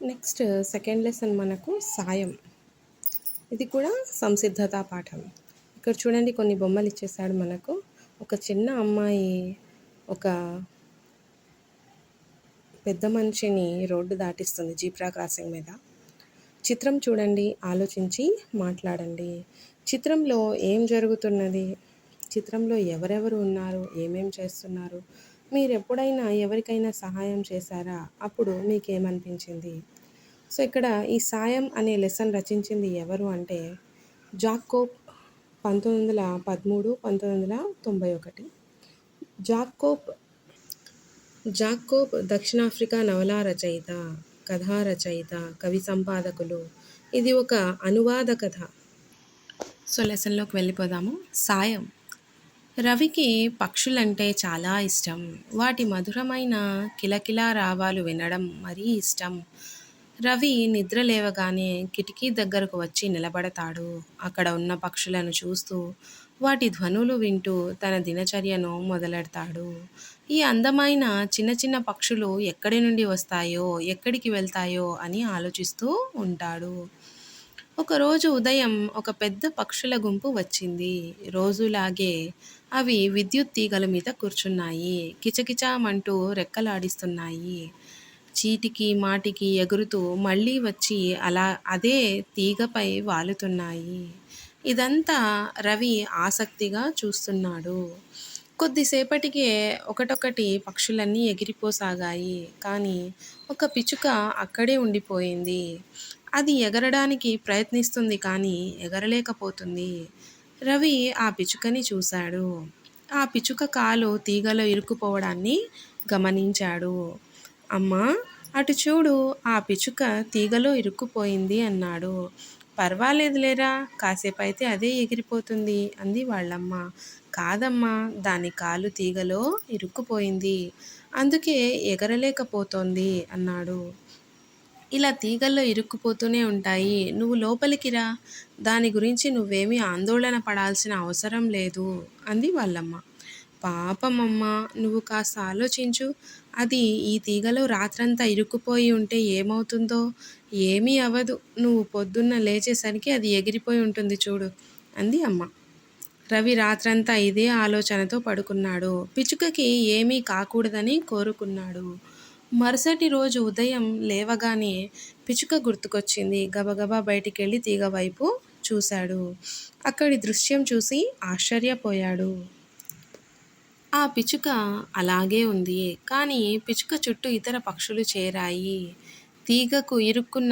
Next second lesson మనకు సాయం. ఇది కూడా సంసిద్ధతా పాఠం. ఇక్కడ చూడండి కొన్ని బొమ్మలు ఇచ్చేసాడు మనకు. ఒక చిన్న అమ్మాయి ఒక పెద్ద మనిషిని రోడ్డు దాటిస్తుంది జీబ్రా క్రాసింగ్ మీద. చిత్రం చూడండి, ఆలోచించి మాట్లాడండి. చిత్రంలో ఏం జరుగుతున్నది? చిత్రంలో ఎవరెవరు ఉన్నారు? ఏమేం చేస్తున్నారు? మీరు ఎప్పుడైనా ఎవరికైనా సహాయం చేశారా? అప్పుడు మీకేమనిపించింది? సో ఇక్కడ ఈ సాయం అనే లెసన్ రచించింది ఎవరు అంటే జాకోబ్ 1913, 1991. జాకోబ్ దక్షిణాఫ్రికా నవలా రచయిత, కథా రచయిత, కవి సంపాదకులు. ఇది ఒక అనువాద కథ. సో లెసన్లోకి వెళ్ళిపోదాము. సాయం. రవికి పక్షులంటే చాలా ఇష్టం. వాటి మధురమైన కిలకిలా రావాలు వినడం మరీ ఇష్టం. రవి నిద్ర లేవగానే కిటికీ దగ్గరకు వచ్చి నిలబడతాడు. అక్కడ ఉన్న పక్షులను చూస్తూ వాటి ధ్వనులు వింటూ తన దినచర్యను మొదలెడతాడు. ఈ అందమైన చిన్న చిన్న పక్షులు ఎక్కడి నుండి వస్తాయో, ఎక్కడికి వెళ్తాయో అని ఆలోచిస్తూ ఉంటాడు. ఒకరోజు ఉదయం ఒక పెద్ద పక్షుల గుంపు వచ్చింది. రోజులాగే అవి విద్యుత్ తీగల మీద కూర్చున్నాయి. కిచకిచామంటూ రెక్కలాడిస్తున్నాయి. చీటికి మాటికి ఎగురుతూ మళ్ళీ వచ్చి అదే తీగపై వాలుతున్నాయి. ఇదంతా రవి ఆసక్తిగా చూస్తున్నాడు. కొద్దిసేపటికే ఒకటొకటి పక్షులన్నీ ఎగిరిపోసాగాయి. కానీ ఒక పిచ్చుక అక్కడే ఉండిపోయింది. అది ఎగరడానికి ప్రయత్నిస్తుంది కానీ ఎగరలేకపోతుంది. రవి ఆ పిచ్చుకని చూశాడు. ఆ పిచ్చుక కాలు తీగలో ఇరుక్కుపోవడాన్ని గమనించాడు. అమ్మా, అటు చూడు, ఆ పిచ్చుక తీగలో ఇరుక్కుపోయింది అన్నాడు. పర్వాలేదులేరా, కాసేపైతే అదే ఎగిరిపోతుంది అంది వాళ్ళమ్మ. కాదమ్మా, దాని కాలు తీగలో ఇరుక్కుపోయింది, అందుకే ఎగరలేకపోతోంది అన్నాడు. ఇలా తీగల్లో ఇరుక్కుపోతూనే ఉంటాయి, నువ్వు లోపలికి రా, దాని గురించి నువ్వేమీ ఆందోళన పడాల్సిన అవసరం లేదు అంది వాళ్ళమ్మ. పాపమమ్మ, నువ్వు కాస్త ఆలోచించు, అది ఈ తీగలో రాత్రంతా ఇరుక్కుపోయి ఉంటే ఏమవుతుందో? ఏమీ అవ్వదు, నువ్వు పొద్దున్న లేచేసరికి అది ఎగిరిపోయి ఉంటుంది చూడు అంది అమ్మ. రవి రాత్రంతా ఇదే ఆలోచనతో పడుకున్నాడు. పిచ్చుకకి ఏమీ కాకూడదని కోరుకున్నాడు. మరుసటి రోజు ఉదయం లేవగానే పిచ్చుక గుర్తుకొచ్చింది. గబగబా బయటికెళ్ళి తీగ వైపు చూశాడు. అక్కడి దృశ్యం చూసి ఆశ్చర్యపోయాడు. ఆ పిచ్చుక అలాగే ఉంది. కానీ పిచ్చుక చుట్టూ ఇతర పక్షులు చేరాయి. తీగకు ఇరుక్కున్న